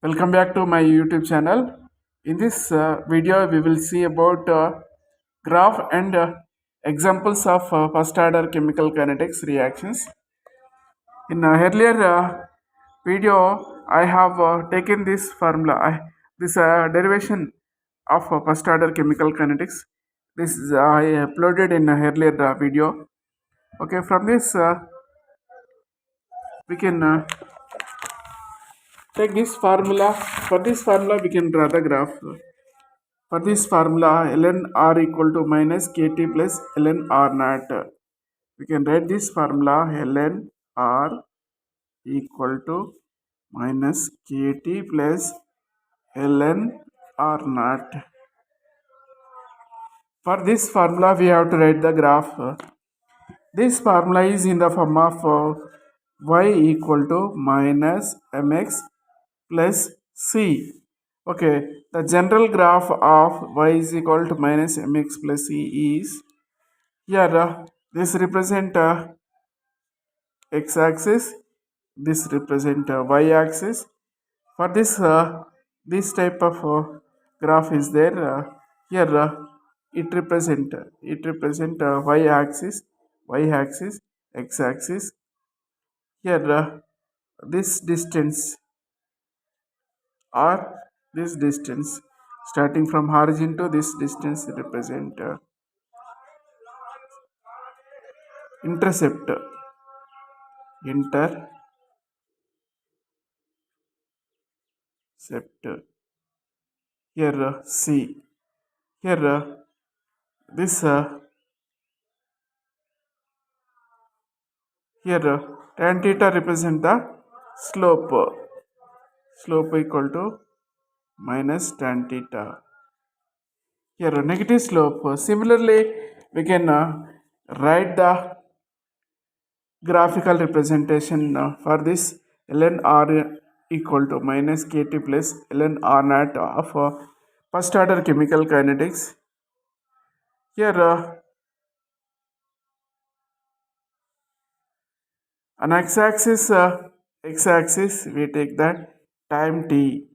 Welcome back to my YouTube channel. In this video, we will see about graph and examples of first order chemical kinetics reactions. In earlier video, I have taken this formula, this derivation of first order chemical kinetics. This is, I uploaded in a earlier video. Okay, from this we can take this formula. For this formula, we can draw the graph. For this formula, ln r equal to minus kt plus ln r naught. We can write this formula ln r equal to minus kt plus ln r naught. For this formula, we have to write the graph. This formula is in the form of y equal to minus mx plus c. Okay, the general graph of y is equal to minus mx plus c is here. This represent x-axis, this represent y-axis. For this type of graph is there. Here it represent y-axis, x-axis. Here this distance or this distance starting from origin to this distance represent intercept. Here c. Here this here tan theta represent the slope. Slope equal to minus tan theta. Here negative slope. Similarly, we can write the graphical representation for this ln r equal to minus kt plus ln r naught of first order chemical kinetics. Here on x-axis we take that time t.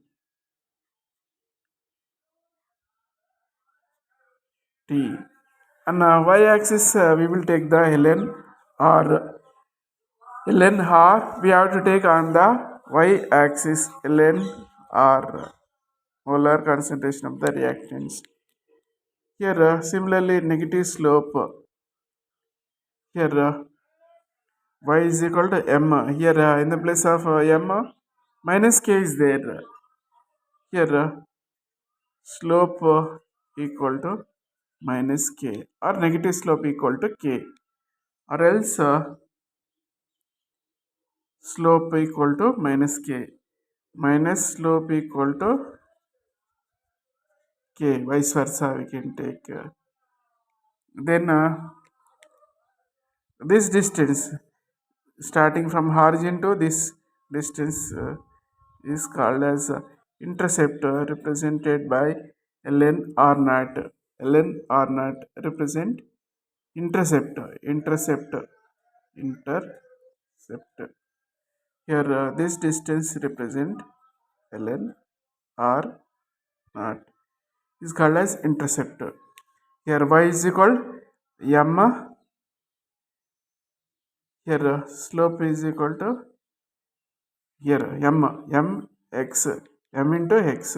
On y-axis we will take the ln r. Ln r we have to take on the y-axis ln r, molar concentration of the reactants. Here similarly negative slope. Here y is equal to m. Here in the place of m minus k is there. Here slope equal to minus k or negative slope equal to k, or else slope equal to minus k, minus slope equal to k, vice versa we can take. Then this distance starting from origin to this distance is called as intercept, represented by ln r naught. Ln r naught represent intercept. Here this distance represent ln r naught is called as intercept. Here y is equal m. Here slope is equal to here m x, m into x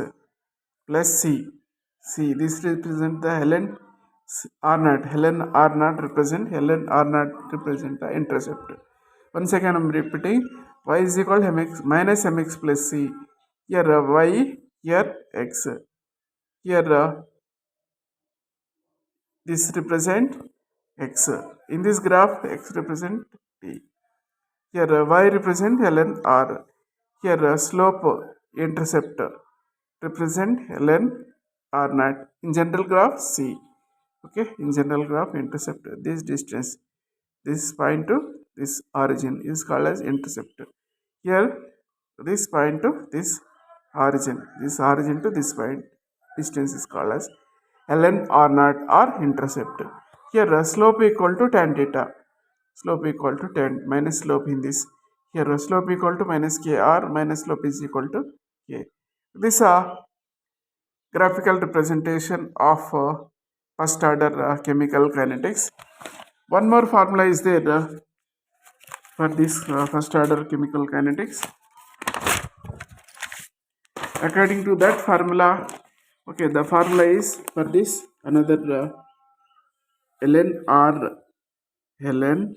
plus c. This represent the ln r naught. Ln r naught represent the intercept. Once again I am repeating, y is equal to mx minus mx plus c. Here y, here x. Here this represent x. In this graph x represent t. Here y represent ln r. Here slope, intercept represent ln r naught. In general graph c. Okay, in general graph intercept, this distance, this point to this origin is called as intercept. Here this point to this origin to this point distance is called as ln r naught or intercept. Here slope equal to tan theta. Slope equal to tan minus slope in this. Here slope equal to minus k, or minus slope is equal to Okay. This graphical representation of first order chemical kinetics. One more formula is there for this first order chemical kinetics. According to that formula, okay, the formula is for this another ln r ln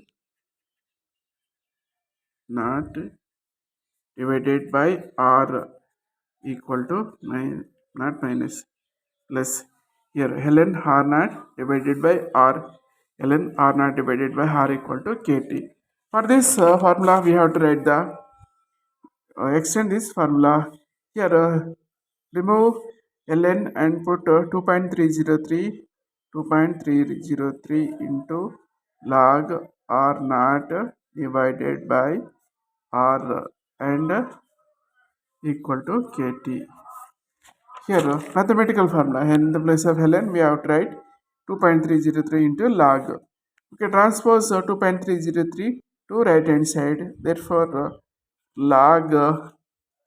not divided by r equal to not minus plus here ln r naught divided by r ln r naught divided by r equal to kt. For this formula we have to write the extend this formula here. Remove ln and put 2.303 into log r naught divided by r and equal to kt. Here mathematical formula in the place of ln we have to write 2.303 into log. Okay, transpose 2.303 to right hand side. Therefore log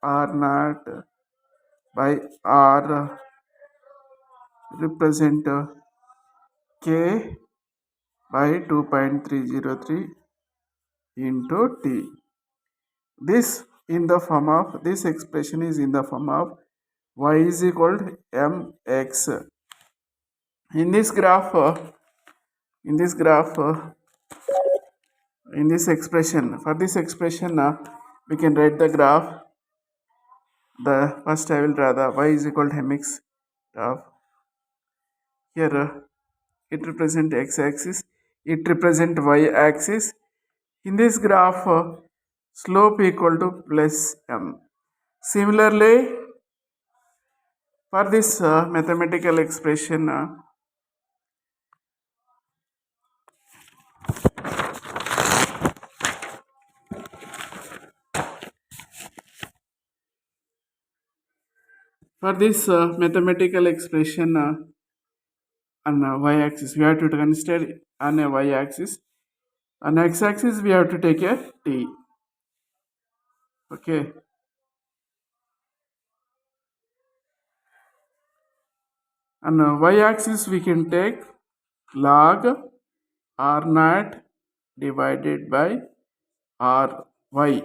r naught by r represent k by 2.303 into t. This in the form of this expression is in the form of y is equal to mx. In this graph in this graph in this expression, for this expression we can write the graph. The first I will draw the y is equal to mx graph. Here it represent x axis, it represent y axis. In this graph slope equal to plus m. Similarly for this mathematical expression for this mathematical expression on y axis we have to consider on a y axis. On x axis we have to take a t. Okay, on y axis we can take log r naught divided by r y.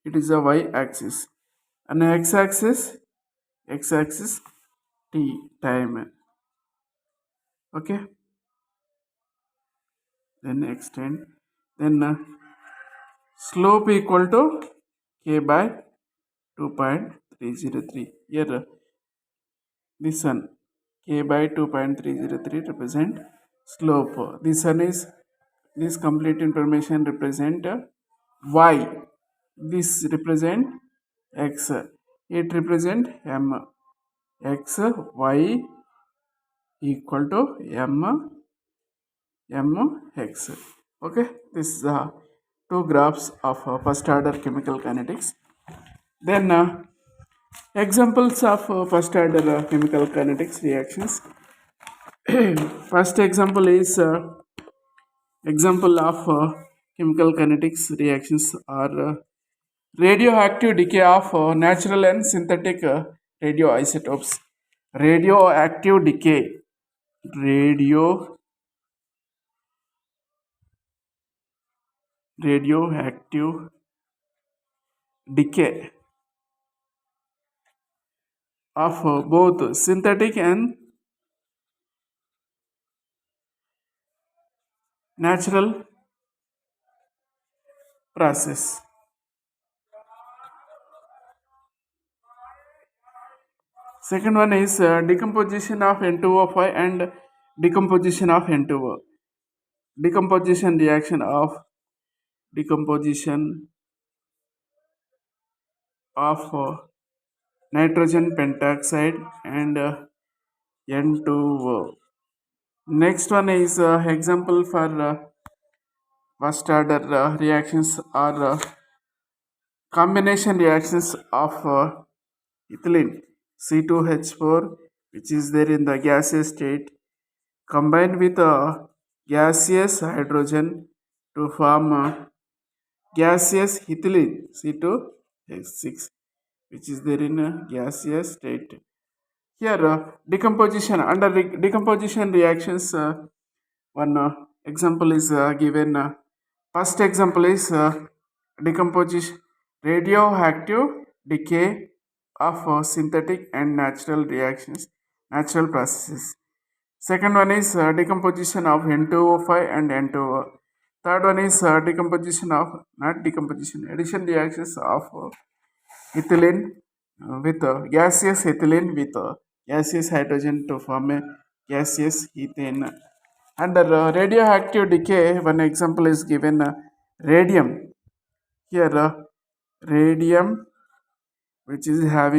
It is a y axis. On x axis t time. Okay, then extend, then slope equal to k by 2.303. Here this one k by 2.303 represent slope. This one is this complete information represent y. This represent x. It represent m. X y equal to mx. Okay, this is two graphs of first order chemical kinetics. Then examples of first order chemical kinetics reactions. First example is example of chemical kinetics reactions are radioactive decay of natural and synthetic radioisotopes. Radioactive decay, radioactive decay of both synthetic and natural process. Second one is decomposition of N2O5 and decomposition of N2O. Decomposition reaction of decomposition of nitrogen pentoxide and N2O. Next one is example for first order reactions or combination reactions of ethylene C2H4, which is there in the gaseous state, combined with gaseous hydrogen to form gaseous ethylene C2H6, which is there in gaseous state. Here, decomposition under decomposition reactions. One example is given. First example is decomposition, radioactive decay of synthetic and natural reactions, natural processes. Second one is decomposition of N2O5 and N2O. Third one is decomposition of, not decomposition, addition reactions of ethylene with gaseous ethylene with gaseous hydrogen to form a gaseous ethane. Under radioactive decay, one example is given radium. Here, radium, which is having